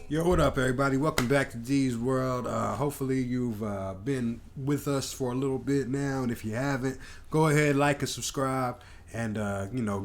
Yo, what up, everybody? Welcome back to D's World. Hopefully, you've been with us for a little bit now, and if you haven't, go ahead, like and subscribe, and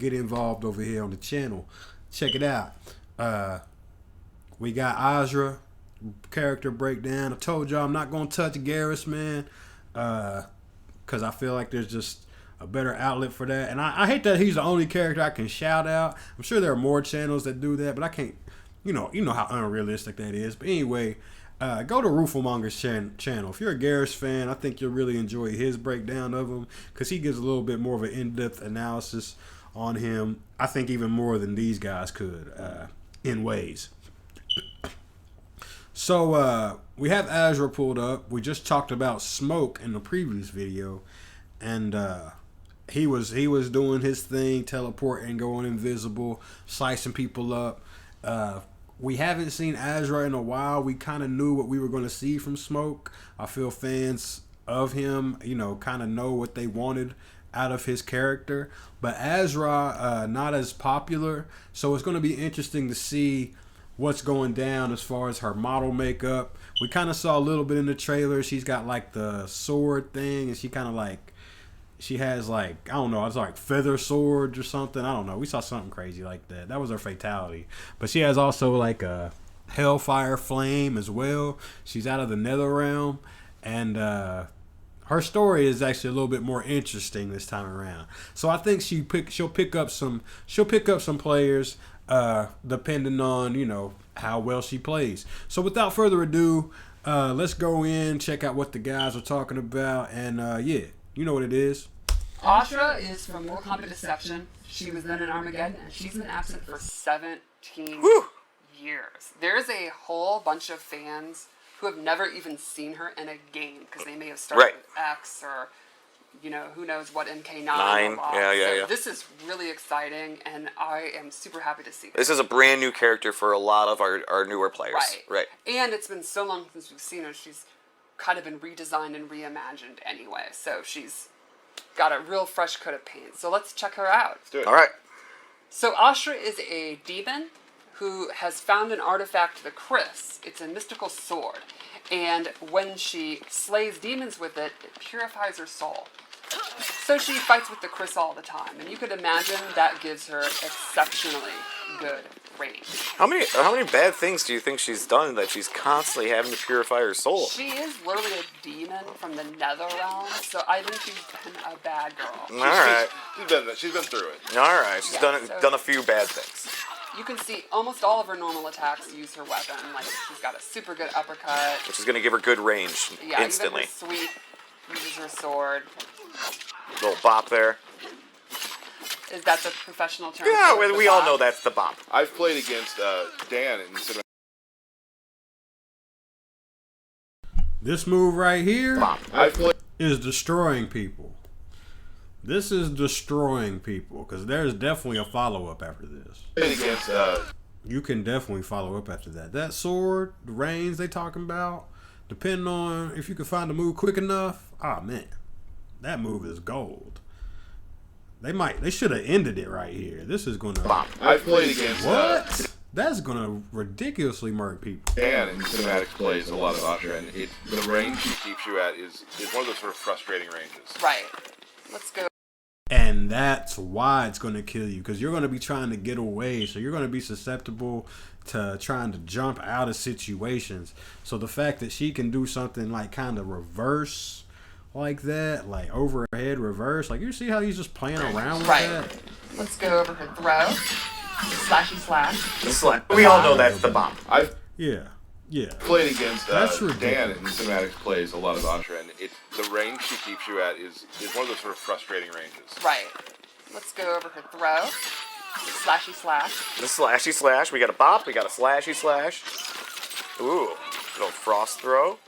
get involved over here on the channel. Check it out. We got Ashrah character breakdown. I told y'all I'm not gonna touch Garrus, man, because I feel like there's just a better outlet for that, and I hate that he's the only character I can shout out. I'm sure there are more channels that do that, but I can't. You know how unrealistic that is. But anyway, go to Rooflemonger's channel. If you're a Garrus fan, I think you'll really enjoy his breakdown of him because he gives a little bit more of an in-depth analysis on him. I think even more than these guys could in ways. So we have Ashrah pulled up. We just talked about Smoke in the previous video, and he was doing his thing, teleporting, going invisible, slicing people up. We haven't seen Ashrah in a while. We kind of knew what we were going to see from Smoke. I feel fans of him, kind of know what they wanted out of his character. But Ashrah, not as popular. So it's going to be interesting to see what's going down as far as her model makeup. We kind of saw a little bit in the trailer. She's got like the sword thing, and she kind of like, she has like, I don't know, it's like feather swords or something. I don't know. We saw something crazy like that. That was her fatality. But she has also like a hellfire flame as well. She's out of the nether realm. And her story is actually a little bit more interesting this time around. So I think she'll pick up some players depending on, how well she plays. So without further ado, let's go in, check out what the guys are talking about, and yeah. You know what it is. Ashrah is from Mortal Kombat Deception. She was then in Armageddon, and she's been absent for 17 years. There's a whole bunch of fans who have never even seen her in a game because they may have started with X or, who knows what MK9. Yeah. This is really exciting, and I am super happy to see her. This is a brand new character for a lot of our newer players. Right. And it's been so long since we've seen her. She's kind of been redesigned and reimagined anyway, so she's got a real fresh coat of paint. So let's check her out. Let's do it. All right. So Ashrah is a demon who has found an artifact, the Kast. It's a mystical sword, and when she slays demons with it, it purifies her soul. So she fights with the Kast all the time, and you could imagine that gives her exceptionally good range. How many bad things do you think she's done that she's constantly having to purify her soul? She is literally a demon from the nether realm, so I think she's been a bad girl. All right. She's been through it. All right. She's done a few bad things. You can see almost all of her normal attacks use her weapon. Like, she's got a super good uppercut. Which is going to give her good range instantly. Even her sweep uses her sword. Little bop there. Is that the professional term? Yeah, we all know that's the bop. I've played against Dan in Cinema. This move right here I've is destroying people. This is destroying people because there's definitely a follow-up after this. played against You can definitely follow up after that. That sword, the range they talking about, depending on if you can find the move quick enough, man, that move is gold. They should have ended it right here. This is gonna. I've played against What? That's gonna ridiculously murk people. Dan in cinematics plays a lot of Ashrah, and the range she keeps you at is one of those sort of frustrating ranges. Right. Let's go. And that's why it's gonna kill you, because you're gonna be trying to get away, so you're gonna be susceptible to trying to jump out of situations. So the fact that she can do something like kind of reverse like that, like overhead reverse, like you see how he's just playing around with that. Let's go over her throw. Slashy slash. We all know that's the bop. I've Yeah. played against That's Dan ridiculous. in cinematics plays a lot of Ashrah, and the range she keeps you at is one of those sort of frustrating ranges. Right. Let's go over her throw. Slashy slash. The slashy slash. We got a bop. We got a slashy slash. Ooh, little frost throw.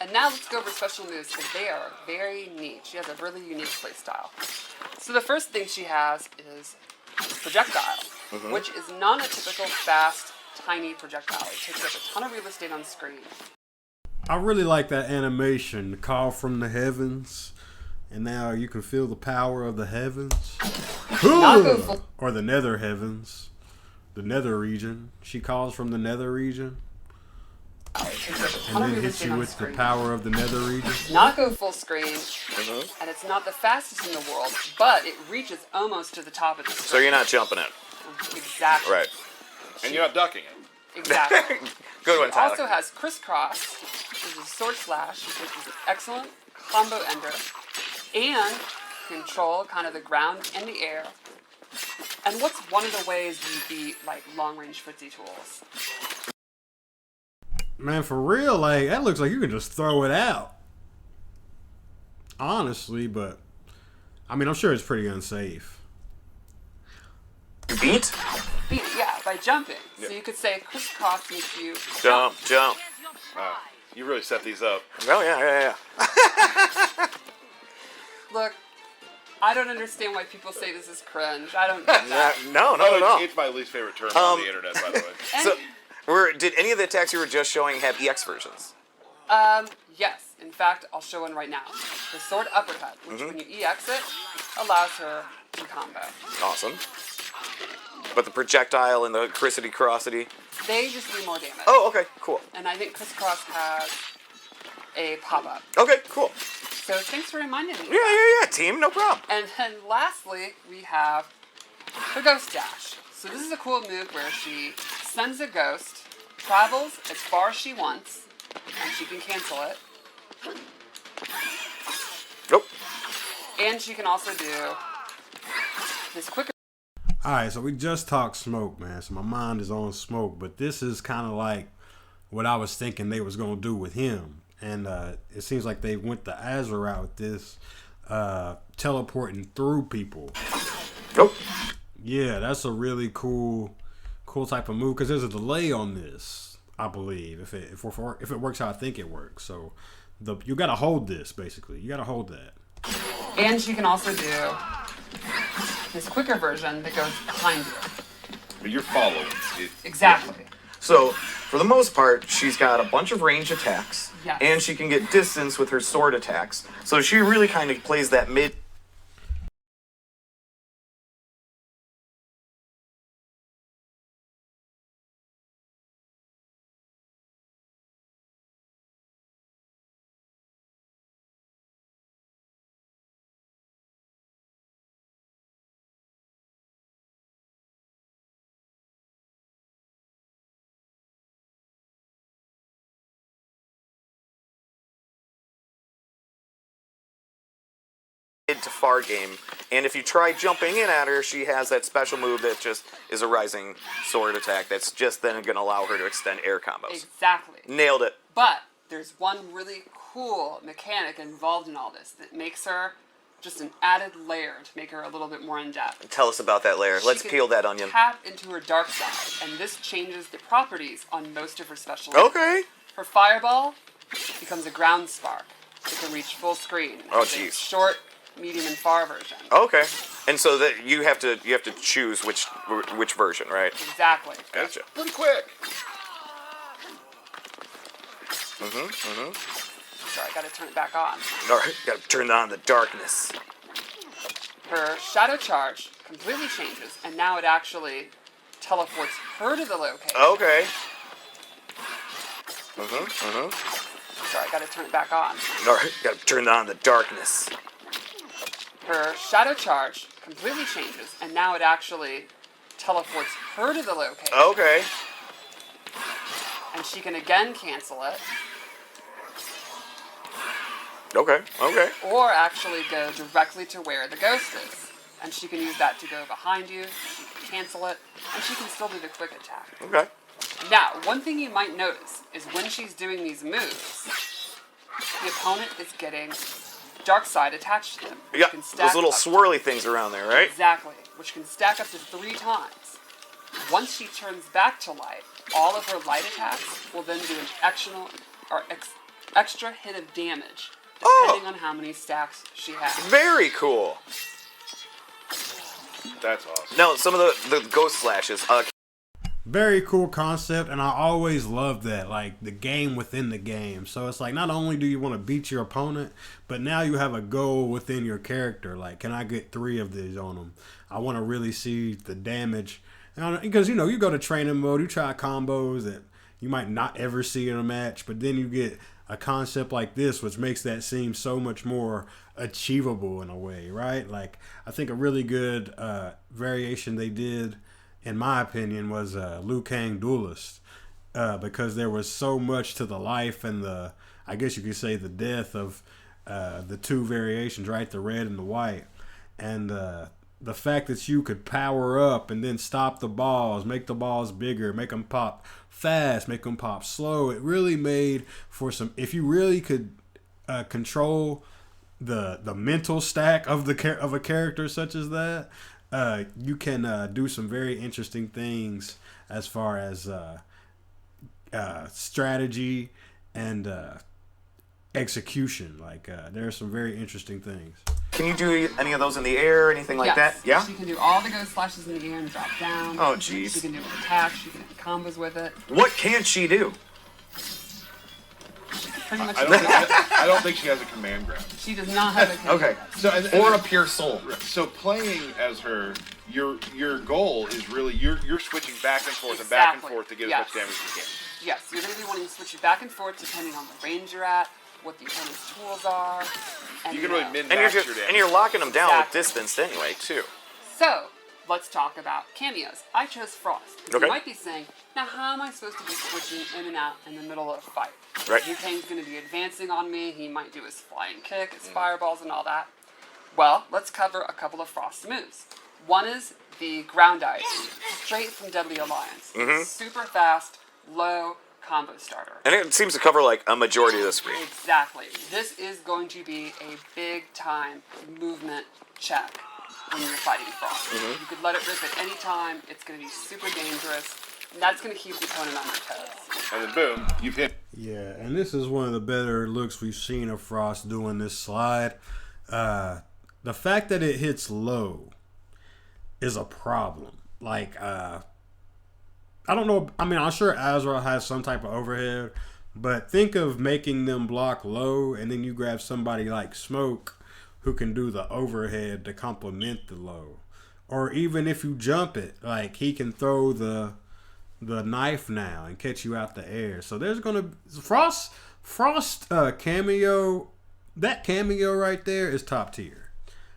And now let's go over special moves because they are very neat. She has a really unique playstyle. So the first thing she has is projectile, which is not a typical fast, tiny projectile. It takes up a ton of real estate on screen. I really like that animation, the call from the heavens, and now you can feel the power of the heavens. Or the nether heavens. The nether region. She calls from the nether region. because there's a And ton of then real hits estate you on with the screen. power of the nether region. Not go full screen, Mm-hmm. and it's not the fastest in the world, but it reaches almost to the top of the screen. So you're not jumping it. Exactly. Right. And you're not ducking it. Exactly. Good one, It Tyler. also has crisscross, which is a sword slash, which is an excellent combo ender, and control kind of the ground and the air. And what's one of the ways you beat like long range footsie tools? Man, for real, like, that looks like you can just throw it out. Honestly, but I mean, I'm sure it's pretty unsafe. Beat? Beat it, yeah, by jumping. Yeah. So you could say crisscross makes you Jump. Wow. You really set these up. Oh, yeah. Look, I don't understand why people say this is cringe. I don't get that. No, not at all. It's my least favorite term on the internet, by the way. And, So, did any of the attacks you were just showing have EX versions? yes. In fact, I'll show one right now. The sword uppercut, which when you EX it, allows her to combo. Awesome. But the projectile and the crissity-crossity? They just do more damage. Oh, okay, cool. And I think crisscross has a pop-up. Okay, cool. So thanks for reminding me. Yeah, team, no problem. And then lastly, we have her ghost dash. So this is a cool move where she sends a ghost, travels as far as she wants, and she can cancel it. Nope. And she can also do this quicker. Alright, so we just talked smoke, man. So my mind is on smoke, but this is kind of like what I was thinking they was going to do with him. And it seems like they went the Ashrah route with this, teleporting through people. Nope. Yeah, that's a really cool type of move because there's a delay on this, I believe. If it works how I think it works, so you got to hold this basically. You got to hold that. And she can also do this quicker version that goes behind you. But you're following it. Exactly. So, for the most part, she's got a bunch of range attacks, Yes. and she can get distance with her sword attacks. So she really kind of plays that mid. To far game, and if you try jumping in at her, she has that special move that just is a rising sword attack that's just then going to allow her to extend air combos. Exactly. Nailed it. But there's one really cool mechanic involved in all this that makes her just an added layer to make her a little bit more in depth. Tell us about that layer. Let's She can peel that onion. Tap into her dark side, and this changes the properties on most of her special moves. Okay. Her fireball becomes a ground spark. It can reach full screen. Oh, It's a jeez. Short, medium, and far version. Okay. And so that you have to choose which version, right? Exactly. Gotcha. Pretty quick. Sorry, I gotta turn it back on. All right. Got to turn on the darkness. Her shadow charge completely changes, and now it actually teleports her to the location. Okay. Sorry, I gotta turn it back on. All right. Got to turn on the darkness. Her shadow charge completely changes, and now it actually teleports her to the location. Okay. And she can again cancel it, Okay. or actually go directly to where the ghost is. And she can use that to go behind you, she can cancel it, and she can still do the quick attack. Okay. Now, one thing you might notice is when she's doing these moves, the opponent is getting dark side attached to them. which Yeah. can stack Those little up- swirly things around there, right? Exactly, which can stack up to 3 times. Once she turns back to light, all of her light attacks will then do an extra hit of damage, depending on how many stacks she has. Very cool. That's awesome. Now, some of the ghost slashes. Very cool concept, and I always love that, like the game within the game. So it's like not only do you want to beat your opponent, but now you have a goal within your character. Like, can I get 3 of these on them? I want to really see the damage, because you go to training mode, you try combos that you might not ever see in a match, but then you get a concept like this, which makes that seem so much more achievable in a way, right? Like, I think a really good variation they did, in my opinion, was Liu Kang Duelist, because there was so much to the life and the, I guess you could say, the death of the two variations, right? The red and the white. And the fact that you could power up and then stop the balls, make the balls bigger, make them pop fast, make them pop slow. It really made for some, if you really could control the mental stack of a character such as that, you can do some very interesting things as far as strategy and execution. Like, there are some very interesting things. Can you do any of those in the air or anything like Yes. that? Yeah? She can do all the ghost slashes in the air and drop down. Oh, jeez. She can do an attack. She can do combos with it. What can she do? Pretty much. I don't think she has a command grab. She does not have a command Okay. grab. So Or a pure soul. So playing as her, your goal is really you're switching back and forth and back and Exactly. forth to get Yes. as much damage as you can. Yes, you're going to be wanting to switch it back and forth depending on the range you're at, what the opponent's tools are. And, You can really min And max you're your just, damage. and you're locking them down Exactly. with distance anyway, too. So, let's talk about cameos. I chose Frost. Okay. You might be saying, now how am I supposed to be switching in and out in the middle of a fight? Right. Liu Kang's going to be advancing on me. He might do his flying kick, his fireballs, and all that. Well, let's cover a couple of Frost moves. One is the ground ice, straight from Deadly Alliance. Super fast, low combo starter. And it seems to cover like a majority of the screen. Exactly. This is going to be a big time movement check when you're fighting Frost. You could let it rip at any time. It's going to be super dangerous. And that's going to keep the opponent on their toes. And then boom, you've hit. Yeah, and this is one of the better looks we've seen of Frost doing this slide. The fact that it hits low is a problem. Like, I don't know. I mean, I'm sure Ashrah has some type of overhead, but think of making them block low, and then you grab somebody like Smoke who can do the overhead to complement the low. Or even if you jump it, like, he can throw the knife now and catch you out the air. So there's gonna Frost cameo. That cameo right there is top tier.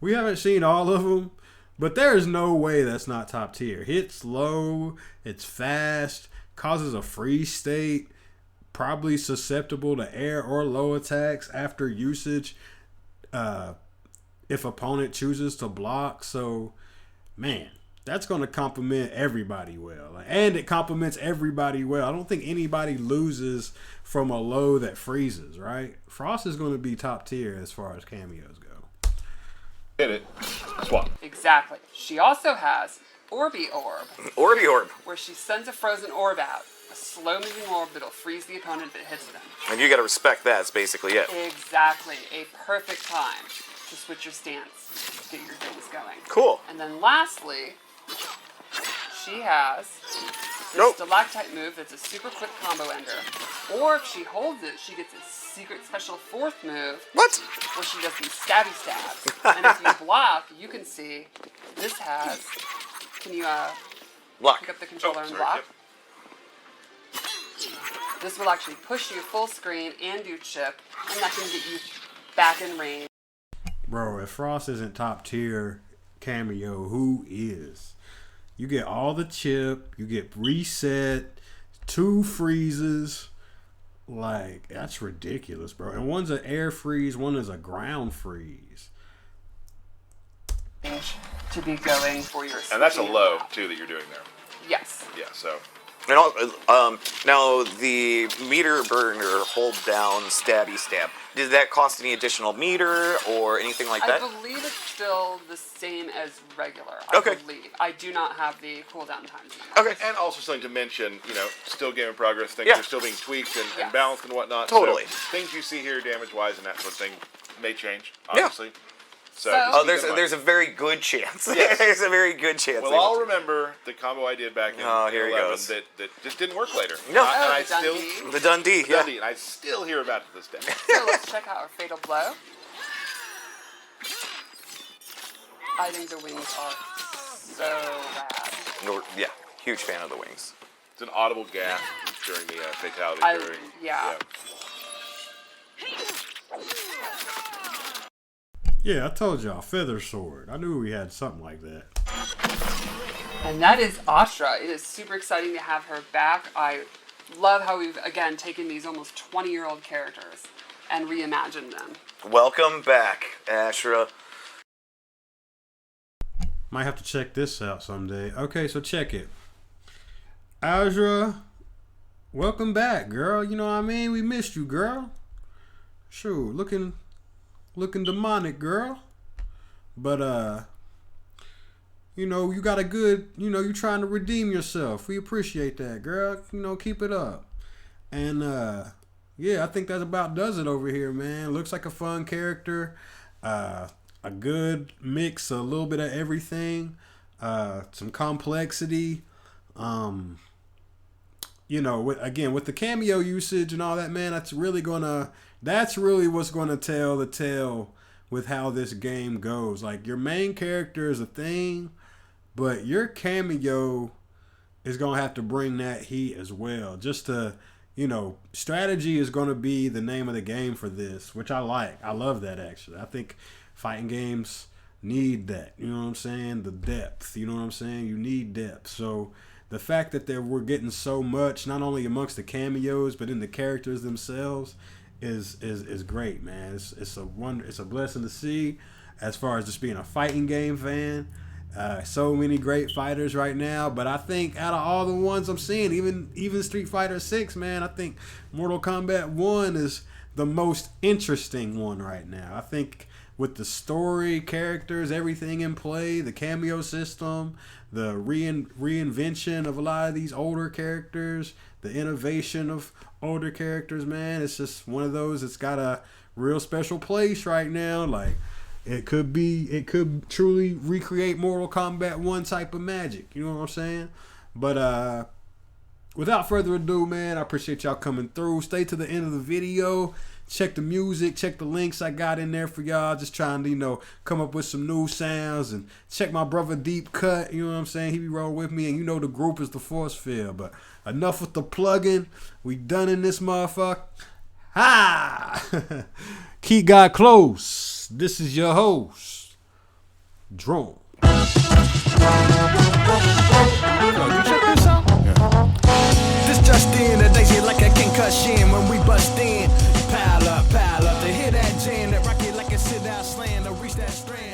We haven't seen all of them, but there is no way that's not top tier. Hits low, it's fast, causes a freeze state, probably susceptible to air or low attacks after usage, if opponent chooses to block. So, man, that's going to complement everybody well. And it complements everybody well. I don't think anybody loses from a low that freezes, right? Frost is going to be top tier as far as cameos go. Hit it. Swap. Exactly. She also has Orby Orb, Orby Orb. where she sends a frozen orb out. A slow-moving orb that'll freeze the opponent if it hits them. And you gotta respect that, that's basically it. Exactly. A perfect time to switch your stance, get your things going. Cool. And then lastly, she has this Nope. stalactite move that's a super quick combo ender. Or if she holds it, she gets a secret special fourth move What? where she does these stabby stabs. And if you block, you can see this has. Can you Block. pick up the controller and sorry, block? yep. This will actually push you full screen and do chip, and that can get you back in range. Bro, if Frost isn't top tier cameo, who is? You get all the chip, you get reset, 2 freezes. Like, that's ridiculous, bro. And one's an air freeze, one is a ground freeze. To be going for your. And that's a swinging low attack. too that you're doing there. Yes. Yeah. So. And now the meter burner hold down stabby stab. Did that cost any additional meter or anything like that? I believe it's still the same as regular. Okay. I believe. I do not have the cooldown times. Okay. And also something to mention, still game in progress. Things Yeah. are still being tweaked and Yes. balanced and whatnot. Totally. So things you see here, damage-wise and that sort of thing, may change. Yeah. Obviously. So. So- just Oh, keep there's that in there's a mind. very good chance. Yes. There's a very good chance. Well, they I'll will. remember the combo I did back in Oh, here he 11 goes. that just didn't work later. No. And Oh, I the still Dundee. The Dundee. Yeah. Dundee, and I still hear about it to this day. So let's check out our fatal blow. I think the wings are so rad. Yeah. Huge fan of the wings. It's an audible gasp. during the fatality. Yeah. Yeah, I told y'all, feather sword. I knew we had something like that. And that is Ashrah. It is super exciting to have her back. I love how we've, again, taken these almost 20-year-old characters and reimagined them. Welcome back, Ashrah. Might have to check this out someday. Okay, so check it. Ashrah, welcome back, girl. You know what I mean? We missed you, girl. Sure, looking demonic, girl. But, you know, you got a good, you know, you're trying to redeem yourself. We appreciate that, girl. You know, keep it up. And, yeah, I think that about does it over here, man. Looks like a fun character. A good mix, a little bit of everything. Some complexity. You know, with the cameo usage and all that, man, that's really what's gonna tell the tale with how this game goes. Like, your main character is a thing, but your cameo is gonna have to bring that heat as well. Just to, you know, strategy is gonna be the name of the game for this, which I like. I love that, actually. I think fighting games need that. You know what I'm saying? The depth. You know what I'm saying? You need depth. So the fact that we're getting so much, not only amongst the cameos, but in the characters themselves, is great, man. It's a blessing to see, as far as just being a fighting game fan. So many great fighters right now, but I think out of all the ones I'm seeing, even Street Fighter 6, man, I think Mortal Kombat 1 is the most interesting one right now. I think with the story, characters, everything in play, the cameo system, the reinvention of a lot of these older characters, the innovation of older characters, man, it's just one of those that's got a real special place right now. Like, it could truly recreate Mortal Kombat 1 type of magic. You know what I'm saying? But without further ado, man, I appreciate y'all coming through. Stay to the end of the video. Check the music, check the links I got in there for y'all. Just trying to, you know, come up with some new sounds. And check my brother Deep Cut, you know what I'm saying? He be rolling with me, and you know the group is the force field. But enough with the plugging. We done in this motherfucker. Ha! Keep God close. This is your host, Drone. Yo, you check this out? Yeah. This just in, a daisy like a concussion when we bust in. Pile up, to hear that jam, that rocket like a sit-down slam, to reach that strand.